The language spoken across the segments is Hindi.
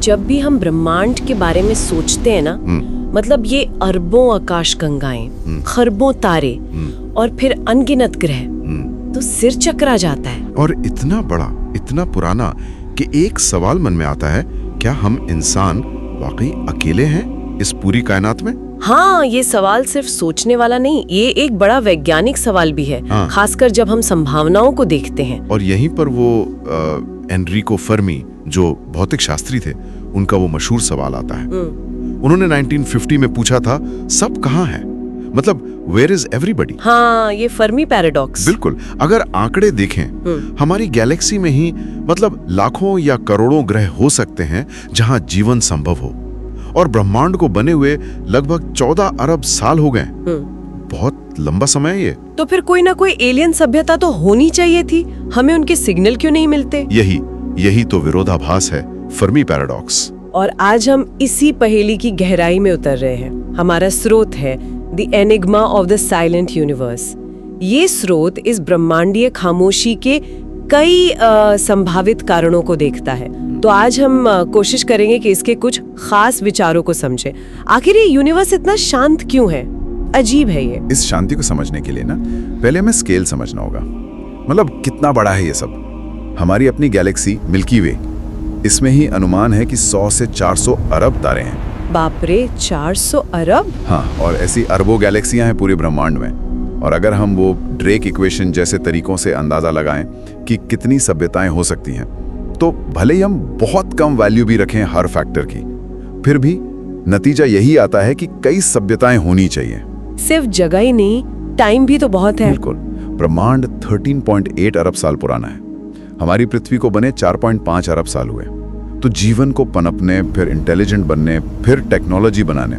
जब भी हम ब्रह्मांड के बारे में सोचते हैं ना, मतलब ये अरबों आकाश गंगाएं, खरबों तारे और फिर अनगिनत ग्रह, तो सिर चकरा जाता है। और इतना बड़ा, इतना पुराना कि एक सवाल मन में आता है, क्या हम इंसान वाकई अकेले हैं इस पूरी कायनात में? हाँ, ये सवाल सिर्फ सोचने वाला नहीं, ये एक बड़ा वैज्ञानिक सवाल भी है। हाँ। खासकर जब हम संभावनाओं को देखते हैं। और यहीं पर वो एनरिको फर्मी, जो भौतिक शास्त्री थे, उनका वो मशहूर सवाल आता है। उन्होंने 1950 में पूछा था, सब कहाँ है? मतलब वेयर इज एवरीबडी? हाँ, ये फर्मी पैराडॉक्स। बिल्कुल। अगर आंकड़े देखें, हमारी गैलेक्सी में ही मतलब लाखों या करोड़ों ग्रह हो सकते हैं जहां जीवन संभव हो, और ब्रह्मांड को बने हुए लगभग 14 अरब साल हो गए। बहुत लंबा समय है ये। तो फिर कोई ना कोई एलियन सभ्यता तो होनी चाहिए थी, हमें उनके सिग्नल क्यों नहीं मिलते? यही तो विरोधाभास है, फर्मी पैराडॉक्स। और आज हम इसी पहेली की गहराई में उतर रहे हैं। हमारा स्रोत है the enigma of the silent universe. ये स्रोत इस ब्रह्मांडीय खामोशी के कई संभावित कारणों को देखता है। तो आज हम कोशिश करेंगे कि इसके कुछ खास विचारों को समझें। आखिर ये यूनिवर्स इतना शांत क्यों है? अजीब है ये। इस शांति को समझने के लिए ना पहले हमें स्केल समझना होगा। मतलब कितना बड़ा है ये सब। हमारी अपनी गैलेक्सी मिल्की वे, इसमें ही अनुमान है कि 100 से 400 अरब तारे हैं। बाप रे, 400 अरब? हाँ, और ऐसी अरबों गैलेक्सियां हैं पूरे ब्रह्मांड में। और अगर हम वो ड्रेक इक्वेशन जैसे तरीकों से अंदाजा लगाएं कि कितनी सभ्यताएं हो सकती हैं, तो भले ही हम बहुत कम वैल्यू भी रखें हर फैक्टर की, फिर भी नतीजा यही आता है कि कई सभ्यताएं होनी चाहिए। सिर्फ जगह ही नहीं, टाइम भी तो बहुत है। बिल्कुल। ब्रह्मांड 13.8 अरब साल पुराना है। हमारी पृथ्वी को बने 4.5 अरब साल हुए। तो जीवन को पनपने, फिर इंटेलिजेंट बनने, फिर टेक्नोलॉजी बनाने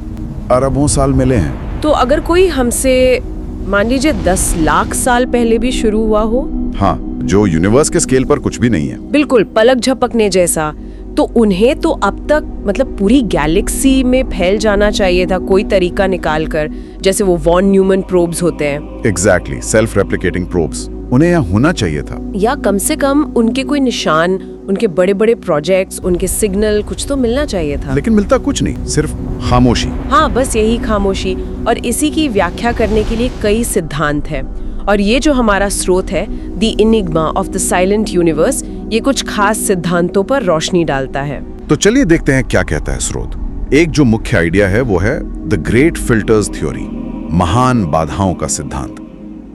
अरबों साल मिले हैं। तो अगर कोई हमसे मान लीजिए 10 लाख साल पहले भी शुरू हुआ हो, हाँ, जो यूनिवर्स के स्केल पर कुछ भी नहीं है, बिल्कुल पलक झपकने जैसा, तो उन्हें तो अब तक मतलब पूरी गैलेक्सी में फैल जाना चाहिए था कोई तरीका निकाल कर, जैसे वो वॉन न्यूमन प्रोब्स होते हैं। एग्जैक्टली, सेल्फ रेप्लिकेटिंग प्रोब्स उन्हें यहाँ होना चाहिए था। या कम से कम उनके कोई निशान, उनके बड़े बड़े प्रोजेक्ट्स, उनके सिग्नल कुछ तो मिलना चाहिए था। लेकिन मिलता कुछ नहीं, सिर्फ खामोशी। हाँ, बस यही खामोशी। और इसी की व्याख्या करने के लिए कई सिद्धांत हैं। और ये जो हमारा स्रोत है, the enigma of the silent universe, ये कुछ खास सिद्धांतों पर रोशनी डालता है। तो चलिए देखते हैं क्या कहता है स्रोत। एक जो मुख्य आइडिया है वो है द ग्रेट फिल्टर्स थ्योरी, महान बाधाओं का सिद्धांत।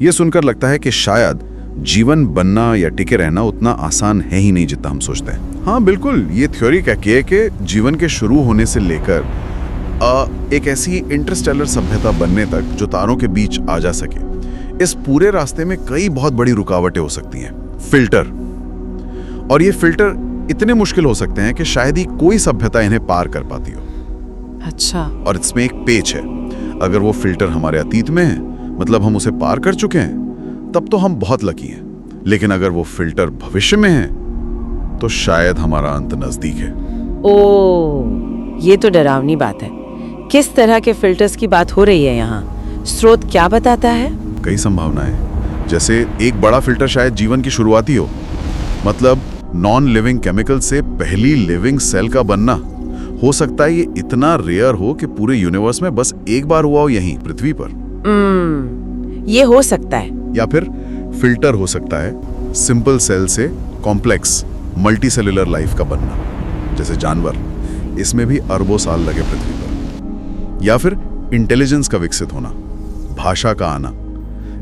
ये सुनकर लगता है कि शायद जीवन बनना या टिके रहना उतना आसान है ही नहीं जितना हम सोचते हैं। हाँ बिल्कुल, ये थ्योरी कहती है कि जीवन के शुरू होने से लेकर एक ऐसी इंटरस्टेलर सभ्यता बनने तक जो तारों के बीच आ जा सके, इस पूरे रास्ते में कई बहुत बड़ी रुकावटें हो सकती हैं। फिल्टर, और ये फिल्टर इतने मुश्किल हो सकते हैं कि शायद ही कोई सभ्यता इन्हें पार कर पाती हो। अच्छा। और इसमें एक पेच है, अगर वो फिल्टर हमारे अतीत में है, मतलब हम उसे पार कर चुके हैं, तब तो हम बहुत लकी हैं। लेकिन अगर वो फिल्टर भविष्य में है, तो शायद हमारा अंत नजदीक है। ओह, ये तो डरावनी बात है। किस तरह के फिल्टर्स की बात हो रही है यहाँ? स्रोत क्या बताता है? कई संभावनाएं, जैसे एक बड़ा फिल्टर शायद जीवन की शुरुआती हो, मतलब नॉन लिविंग केमिकल से पहली लिविंग सेल का बनना। हो सकता है ये इतना रेयर हो कि पूरे यूनिवर्स में बस एक बार हुआ हो यहीं पृथ्वी पर। ये हो सकता है। या फिर फिल्टर हो सकता है सिंपल सेल से कॉम्प्लेक्स मल्टी सेलुलर लाइफ का बनना, जैसे जानवर, इसमें भी अरबों साल लगे पृथ्वी पर। या फिर इंटेलिजेंस का विकसित होना, भाषा का आना,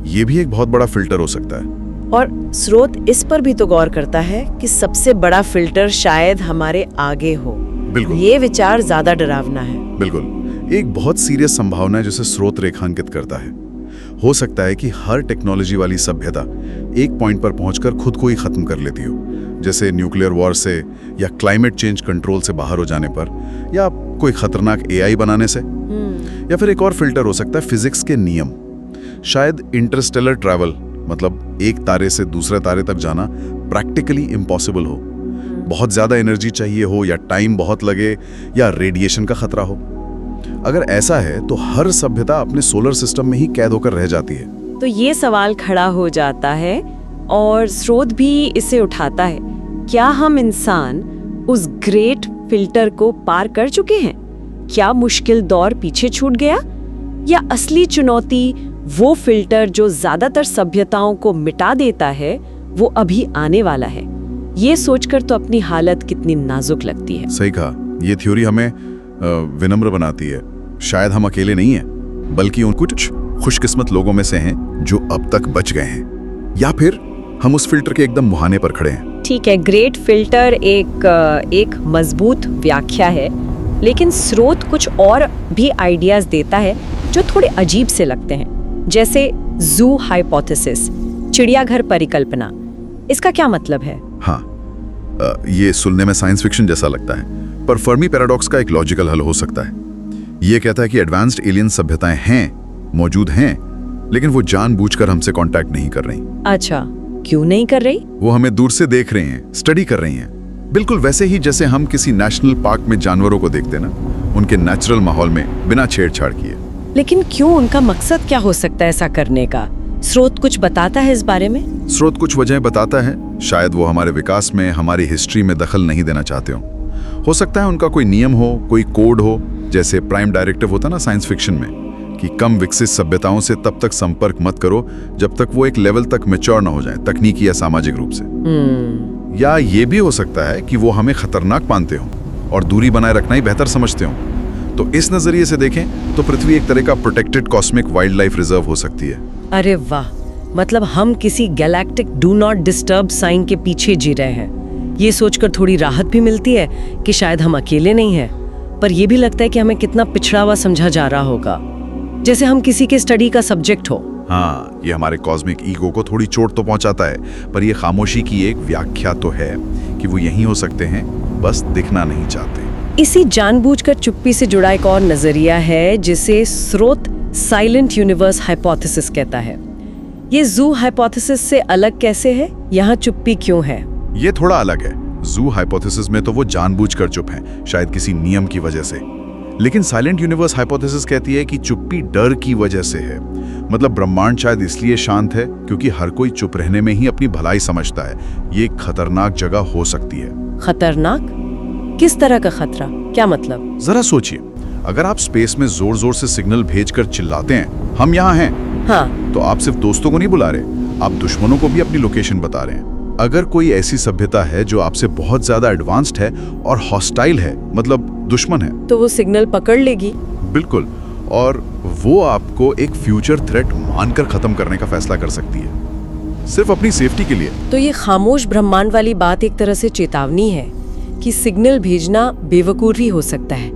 ये भी एक बहुत बड़ा फिल्टर हो सकता है। और स्रोत इस पर भी तो गौर करता है कि सबसे बड़ा फिल्टर शायद हमारे आगे हो। बिल्कुल, ये विचार ज्यादा डरावना है। बिल्कुल, एक बहुत सीरियस संभावना है जिसे स्रोत रेखांकित करता है। हो सकता है कि हर टेक्नोलॉजी वाली सभ्यता एक पॉइंट पर पहुंचकर खुद को ही खत्म कर लेती हो, जैसे न्यूक्लियर वॉर से, या क्लाइमेट चेंज कंट्रोल से बाहर हो जाने पर, या कोई खतरनाक एआई बनाने से। या फिर एक और फिल्टर हो सकता है फिजिक्स के नियम। शायद इंटरस्टेलर ट्रैवल, मतलब एक तारे से दूसरे तारे तक जाना प्रैक्टिकली इम्पॉसिबल हो, बहुत ज्यादा एनर्जी चाहिए हो, या टाइम बहुत लगे, या रेडिएशन का खतरा हो। अगर ऐसा है तो हर सभ्यता अपने सोलर सिस्टम में ही कैद होकर रह जाती है। तो ये सवाल खड़ा हो जाता है, और स्रोत भी इसे उठाता है, क्या हम इंसान उस ग्रेट फिल्टर को पार कर चुके हैं? क्या मुश्किल दौर पीछे छूट गया, या असली चुनौती वो फिल्टर जो ज्यादातर सभ्यताओं को मिटा देता है वो अभी आने वाला है? ये सोचकर तो अपनी हालत कितनी नाजुक लगती है। सही कहा, ये थ्योरी हमें विनम्र बनाती है। शायद हम अकेले नहीं हैं, बल्कि उन कुछ खुशकिस्मत लोगों में से हैं जो अब तक बच गए हैं, या फिर हम उस फिल्टर के एकदम मुहाने पर खड़े हैं। ठीक है, ग्रेट फिल्टर एक मजबूत व्याख्या है, लेकिन स्रोत कुछ और भी आइडियाज देता है जो थोड़े अजीब से लगते हैं, जैसे जू हाइपोथेसिस, चिड़ियाघर परिकल्पना। इसका क्या मतलब है? हाँ, ये सुनने में साइंस फिक्शन जैसा लगता है, पर फर्मी पैराडॉक्स का एक लॉजिकल हल हो सकता है। ये कहता है कि एडवांस्ड एलियन सभ्यताएं हैं, मौजूद हैं, लेकिन वो जानबूझकर हमसे कांटेक्ट नहीं कर रही। अच्छा, क्यों नहीं कर रही? वो हमें दूर से देख रही हैं, स्टडी कर रही हैं, बिल्कुल वैसे ही जैसे हम किसी नेशनल पार्क में जानवरों को देखते ना, उनके नेचुरल माहौल में बिना छेड़छाड़ किए। लेकिन क्यों? उनका मकसद क्या हो सकता है ऐसा करने का? स्रोत कुछ बताता है इस बारे में? स्रोत कुछ वजह बताता है। शायद वो हमारे विकास में, हमारी हिस्ट्री में दखल नहीं देना चाहते हो सकता है उनका कोई नियम हो, कोई कोड हो, जैसे प्राइम डायरेक्टिव होता ना साइंस फिक्शन में, कि कम विकसित सभ्यताओं से तब तक संपर्क मत करो जब तक वो एक लेवल तक मैच्योर ना हो जाए, तकनीकी या सामाजिक रूप से। या ये भी हो सकता है कि वो हमें खतरनाक मानते हो और दूरी बनाए रखना ही बेहतर समझते हो। तो इस नजरिए से देखें तो पृथ्वी एक तरह का protected cosmic wildlife reserve हो सकती है। अरे वाह, मतलब हम किसी galactic do not disturb sign के पीछे जी रहे हैं। ये सोचकर थोड़ी राहत भी मिलती है कि शायद हम अकेले नहीं हैं, पर यह भी लगता है कि हमें कितना पिछड़ा हुआ समझा जा रहा होगा, जैसे हम किसी के स्टडी का सब्जेक्ट हो। हाँ, ये हमारे कॉस्मिक ईगो को थोड़ी चोट तो पहुंचाता है, पर ये खामोशी की एक व्याख्या तो है कि वो यहीं हो सकते हैं, बस दिखना नहीं चाहते। इसी जानबूझकर चुप्पी से जुड़ा एक और नजरिया है जिसे स्रोत साइलेंट यूनिवर्स हाइपोथेसिस कहता है। ये जू हाइपोथेसिस से अलग कैसे है? यहाँ चुप्पी क्यों है? ये थोड़ा अलग है। जू हाइपोथेसिस में तो वो जानबूझकर चुप हैं, शायद किसी नियम की वजह से, लेकिन साइलेंट यूनिवर्स हाइपोथेसिस कहती है कि चुप्पी डर की वजह से है। मतलब ब्रह्मांड शायद इसलिए शांत है क्योंकि हर कोई चुप रहने में ही अपनी भलाई समझता है। ये एक खतरनाक जगह हो सकती है। खतरनाक? किस तरह का खतरा? क्या मतलब? जरा सोचिए, अगर आप स्पेस में जोर जोर से सिग्नल भेजकर चिल्लाते हैं, हम यहाँ हैं, हाँ, तो आप सिर्फ दोस्तों को नहीं बुला रहे, आप दुश्मनों को भी अपनी लोकेशन बता रहे हैं। अगर कोई ऐसी सभ्यता है जो आपसे बहुत ज्यादा एडवांस्ड है और हॉस्टाइल है, मतलब दुश्मन है, तो वो सिग्नल पकड़ लेगी। बिल्कुल, और वो आपको एक फ्यूचर थ्रेट मानकर खत्म करने का फैसला कर सकती है, सिर्फ अपनी सेफ्टी के लिए। तो ये खामोश ब्रह्मांड वाली बात एक तरह से चेतावनी है कि सिग्नल भेजना बेवकूफ़ी हो सकता है।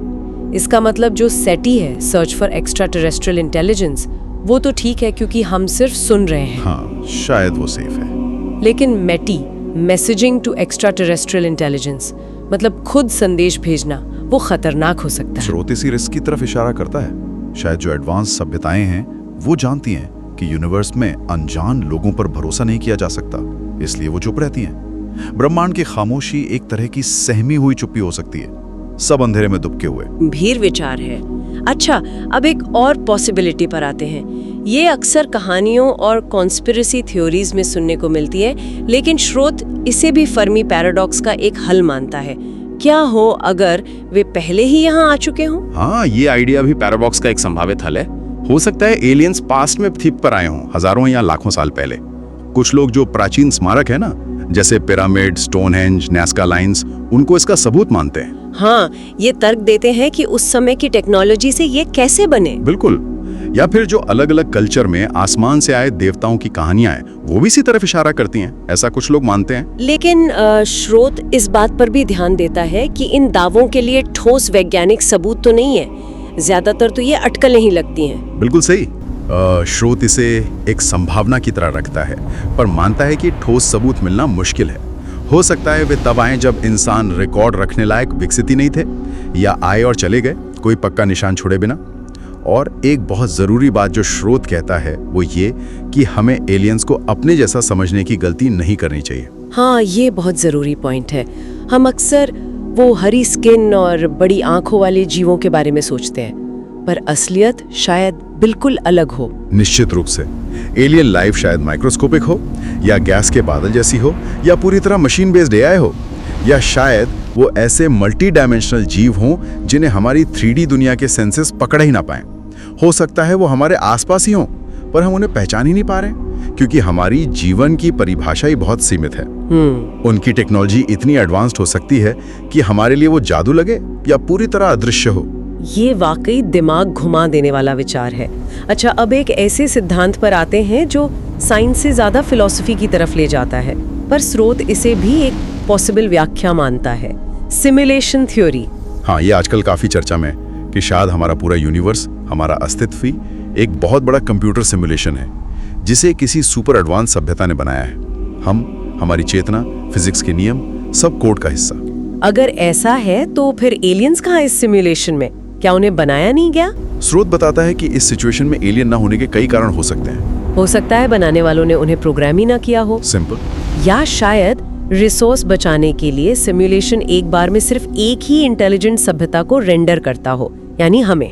इसका मतलब जो सेटी है, search for extra terrestrial intelligence, वो तो ठीक है क्योंकि हम सिर्फ सुन रहे हैं। हाँ, शायद वो सेफ है। लेकिन METI, messaging to extra terrestrial intelligence, मतलब खुद संदेश भेजना, वो खतरनाक हो सकता है। स्रोत इसी रिस्क की तरफ इशारा करता है। शायद जो एडवांस सभ्यताएं हैं वो जानती हैं कि यूनिवर्स में अनजान लोगों पर भरोसा नहीं किया जा सकता, इसलिए वो चुप रहती हैं। ब्रह्मांड की खामोशी एक तरह की सहमी हुई चुप्पी हो सकती है, सब अंधेरे में दुबके हुए। भीर विचार है। अच्छा, अब एक और पॉसिबिलिटी पर आते हैं। ये अक्सर कहानियों और कॉन्स्पिरेसी थ्योरीज में सुनने को मिलती है, लेकिन स्रोत इसे भी फर्मी पैराडॉक्स का एक हल मानता है। क्या हो अगर वे पहले ही यहाँ आ चुके हों? हाँ, ये आइडिया भी पैराडॉक्स का एक संभावित हल है। हो सकता है एलियंस पास्ट में पृथ्वी पर आए हों, हजारों या लाखों साल पहले। कुछ लोग जो प्राचीन स्मारक है ना, जैसे पिरामिड, स्टोनहेंज, नाज़का लाइन्स, उनको इसका सबूत मानते हैं। हाँ, ये तर्क देते हैं कि उस समय की टेक्नोलॉजी से ये कैसे बने। बिल्कुल। या फिर जो अलग अलग कल्चर में आसमान से आए देवताओं की कहानियां हैं, वो भी इसी तरफ इशारा करती हैं, ऐसा कुछ लोग मानते हैं। लेकिन स्रोत इस बात पर भी ध्यान देता है कि इन दावों के लिए ठोस वैज्ञानिक सबूत तो नहीं है, ज्यादातर तो ये अटकलें ही लगती हैं। बिल्कुल सही। स्रोत इसे एक संभावना की तरह रखता है, पर मानता है कि ठोस सबूत मिलना मुश्किल है। हो सकता है वे तब आए जब इंसान रिकॉर्ड रखने लायक विकसित ही नहीं थे, या आए और चले गए, कोई पक्का निशान छोड़े बिना। और एक बहुत ज़रूरी बात जो स्रोत कहता है वो ये कि हमें एलियंस को अपने जैसा समझने की गलती नहीं करनी चाहिए। हाँ, ये बहुत ज़रूरी पॉइंट है। हम अक्सर वो हरी स्किन और बड़ी आंखों वाले जीवों के बारे में सोचते हैं, पर असलियत शायद बिल्कुल अलग हो। निश्चित रूप से एलियन लाइफ शायद माइक्रोस्कोपिक हो, या गैस के बादल जैसी हो, या पूरी तरह मशीन बेस्ड एआई हो। या शायद वो ऐसे मल्टी डायमेंशनल जीव हों जिन्हें हमारी 3D दुनिया के सेंसेस पकड़ ही ना पाएं। हो सकता है वो हमारे आसपास ही हों, पर हम उन्हें पहचान ही नहीं पा रहे, क्योंकि हमारी जीवन की परिभाषा ही बहुत सीमित है। उनकी टेक्नोलॉजी इतनी एडवांस्ड हो सकती है कि हमारे लिए वो जादू लगे या पूरी तरह अदृश्य हो। ये वाकई दिमाग घुमा देने वाला विचार है। अच्छा, अब एक ऐसे सिद्धांत पर आते हैं जो साइंस से ज्यादा फिलॉसफी की तरफ ले जाता है, पर स्रोत इसे भी एक पॉसिबल व्याख्या मानता है, सिमुलेशन थ्योरी। हाँ, ये आजकल काफी चर्चा में कि शायद हमारा पूरा यूनिवर्स, हमारा अस्तित्व ही एक बहुत बड़ा कंप्यूटर सिमुलेशन है जिसे किसी सुपर एडवांस सभ्यता ने बनाया है। हमारी चेतना, फिजिक्स के नियम, सब कोड का हिस्सा। अगर ऐसा है तो फिर एलियंस कहाँ इस सिमुलेशन में? क्या उन्हें बनाया नहीं गया? स्रोत बताता है कि इस सिचुएशन में एलियन ना होने के कई कारण हो सकते हैं। हो सकता है बनाने वालों ने उन्हें प्रोग्राम ही ना किया हो, सिंपल। या शायद रिसोर्स बचाने के लिए सिमुलेशन एक बार में सिर्फ एक ही इंटेलिजेंट सभ्यता को रेंडर करता हो, यानी हमें।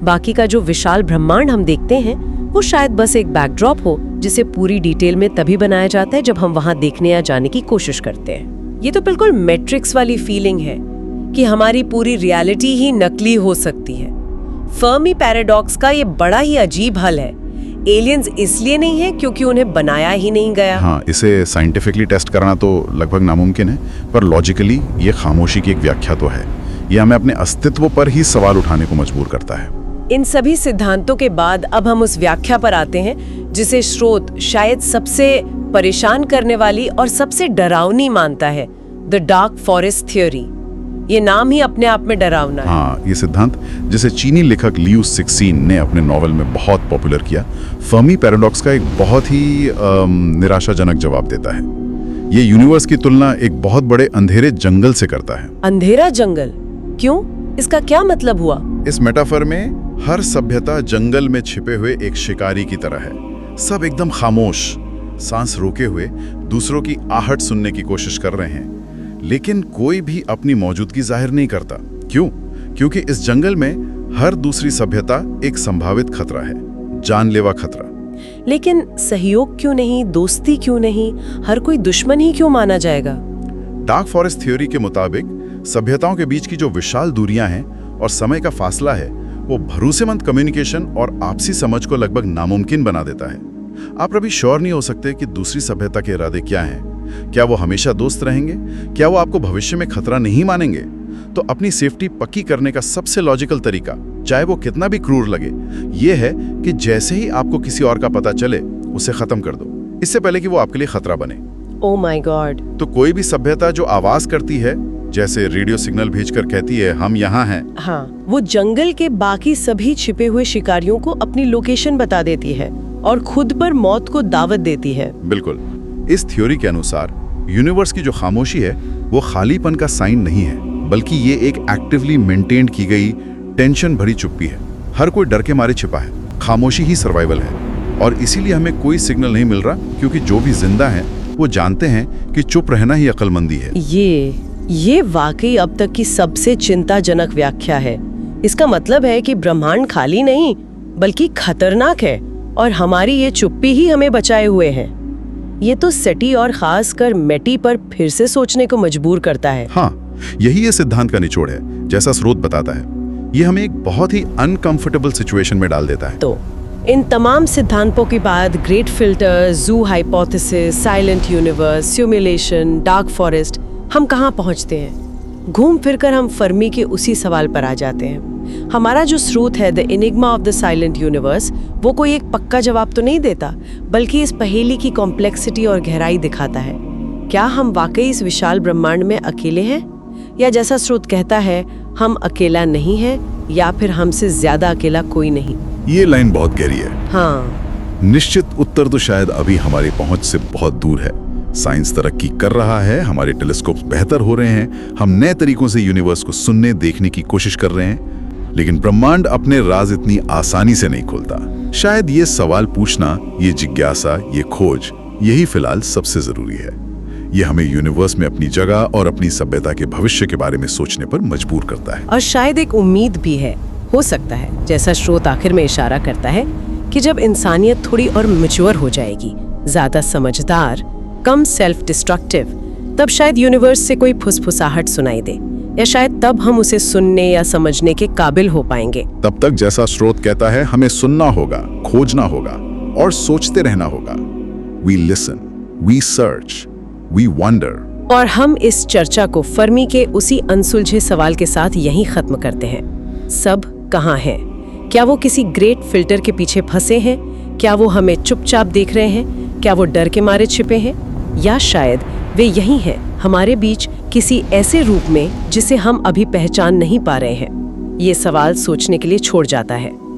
बाकी का जो विशाल ब्रह्मांड हम देखते हैं वो शायद बस एक बैकड्रॉप हो जिसे पूरी डिटेल में तभी बनाया जाता है जब हम वहां देखने या जाने की कोशिश करते हैं। ये तो बिल्कुल मैट्रिक्स वाली फीलिंग है कि हमारी पूरी रियलिटी ही नकली हो सकती है। फर्मी पैराडॉक्स का ये बड़ा ही अजीब हल है। एलियंस इसलिए नहीं है क्योंकि उन्हें बनाया ही नहीं गया। हाँ, इसे साइंटिफिकली टेस्ट कराना तो लगभग नामुमकिन है, पर लॉजिकली ये खामोशी की एक व्याख्या तो है। ये हमें अपने अस्तित्व पर ही सवाल उठाने को मजबूर करता है। इन सभी सिद्धांतों के बाद अब हम उस व्याख्या पर आते हैं जिसे स्रोत शायद सबसे परेशान करने वाली और सबसे डरावनी मानता है, द डार्क फॉरेस्ट थ्योरी। ये नाम ही अपने आप में डरावना है। हाँ, ये सिद्धांत जिसे चीनी लेखक लियू सिक्सीन ने अपने नॉवेल में बहुत पॉपुलर किया, फर्मी पैराडॉक्स का एक बहुत ही निराशाजनक जवाब देता है। ये यूनिवर्स की तुलना एक बहुत बड़े अंधेरे जंगल से करता है। अंधेरा जंगल? क्यों? इसका क्या मतलब हुआ? इस मेटाफर में हर सभ्यता जंगल में छिपे हुए एक शिकारी की तरह है। सब एकदम खामोश, सांस रोके हुए दूसरों की आहट सुनने की कोशिश कर रहे हैं, लेकिन कोई भी अपनी मौजूदगी जाहिर नहीं करता। क्यों? क्योंकि इस जंगल में हर दूसरी सभ्यता एक संभावित खतरा है, जानलेवा खतरा। लेकिन सहयोग क्यों नहीं, दोस्ती क्यों नहीं, हर कोई दुश्मन ही क्यों माना जाएगा? डार्क फॉरेस्ट थ्योरी के मुताबिक सभ्यताओं के बीच की जो विशाल दूरियां हैं और समय का फासला है, वो भरोसेमंद कम्युनिकेशन और आपसी समझ को लगभग नामुमकिन बना देता है। आप कभी श्योर नहीं हो सकते कि दूसरी सभ्यता के इरादे क्या हैं। क्या वो हमेशा दोस्त रहेंगे? क्या वो आपको भविष्य में खतरा नहीं मानेंगे? तो अपनी सेफ्टी पक्की करने का सबसे लॉजिकल तरीका, चाहे वो कितना भी क्रूर लगे, ये है कि जैसे ही आपको किसी और का पता चले, उसे खत्म कर दो, इससे पहले कि वो आपके लिए खतरा बने। Oh my God. तो कोई भी सभ्यता जो आवाज करती है, जैसे रेडियो सिग्नल भेजकर कहती है हम यहाँ हैं, हाँ, वो जंगल के बाकी सभी छिपे हुए शिकारियों को अपनी लोकेशन बता देती है और खुद पर मौत को दावत देती है। बिल्कुल। इस थ्योरी के अनुसार यूनिवर्स की जो खामोशी है वो खालीपन का साइन नहीं है, बल्कि ये एक एक्टिवली मेंटेन की गई टेंशन भरी चुप्पी है। हर कोई डर के मारे छिपा है। खामोशी ही सर्वाइवल है, और इसीलिए हमें कोई सिग्नल नहीं मिल रहा, क्योंकि जो भी जिंदा हैं वो जानते हैं कि चुप रहना ही अक्लमंदी है। ये वाकई अब तक की सबसे चिंताजनक व्याख्या है। इसका मतलब है कि ब्रह्मांड खाली नहीं बल्कि खतरनाक है, और हमारी ये चुप्पी ही हमें बचाए हुए है। ये तो सेटी और खास कर मेटी पर फिर से सोचने को मजबूर करता है। हाँ, यही ये सिद्धांत का निचोड़ है। जैसा स्रोत बताता है, ये हमें एक बहुत ही अनकंफर्टेबल सिचुएशन में डाल देता है। तो इन तमाम सिद्धांतों के बाद ग्रेट फिल्टर, जू hypothesis, silent universe, simulation, dark forest, हम कहाँ पहुँचते हैं? घूम फिरकर हम फर्मी के उसी सवाल पर आ जाते हैं। हमारा जो स्रोत है, the enigma of the silent universe, वो कोई एक पक्का जवाब तो नहीं देता, बल्कि इस पहेली की कॉम्प्लेक्सिटी और गहराई दिखाता है। क्या हम वाकई इस विशाल ब्रह्मांड में अकेले हैं, या जैसा स्रोत कहता है, हम अकेला नहीं है, या फिर हमसे ज्यादा अकेला कोई नहीं? ये लाइन बहुत गहरी है। हाँ, निश्चित उत्तर तो शायद अभी हमारी पहुंच से बहुत दूर है। साइंस तरक्की कर रहा है, हमारे टेलीस्कोप्स बेहतर हो रहे हैं, हम नए तरीकों से यूनिवर्स को सुनने देखने की कोशिश कर रहे हैं, लेकिन ब्रह्मांड अपने राज इतनी आसानी से नहीं खोलता। शायद ये सवाल पूछना, ये जिज्ञासा, ये खोज, यही फिलहाल सबसे जरूरी है। ये हमें यूनिवर्स में अपनी जगह और अपनी सभ्यता के भविष्य के बारे में सोचने पर मजबूर करता है। और शायद एक उम्मीद भी है। हो सकता है, जैसा स्रोत आखिर में इशारा करता है, कि जब इंसानियत थोड़ी और मैच्योर हो जाएगी, ज्यादा समझदार, कम सेल्फ डिस्ट्रक्टिव, तब शायद यूनिवर्स से कोई फुसफुसाहट सुनाई दे, या शायद तब हम उसे सुनने या समझने के काबिल हो पाएंगे। तब तक जैसा स्रोत कहता है, हमें सुनना होगा, खोजना होगा और सोचते रहना होगा। We listen, we search, we wonder. और हम इस चर्चा को फर्मी के उसी अनसुलझे सवाल के साथ यहीं खत्म करते हैं। सब कहाँ हैं? क्या वो किसी ग्रेट फिल्टर के पीछे फंसे हैं? क्या वो हमें चुपचाप देख रहे हैं? क्या वो डर के मारे छिपे हैं? या शायद वे यहीं हैं, हमारे बीच किसी ऐसे रूप में जिसे हम अभी पहचान नहीं पा रहे हैं? ये सवाल सोचने के लिए छोड़ जाता है।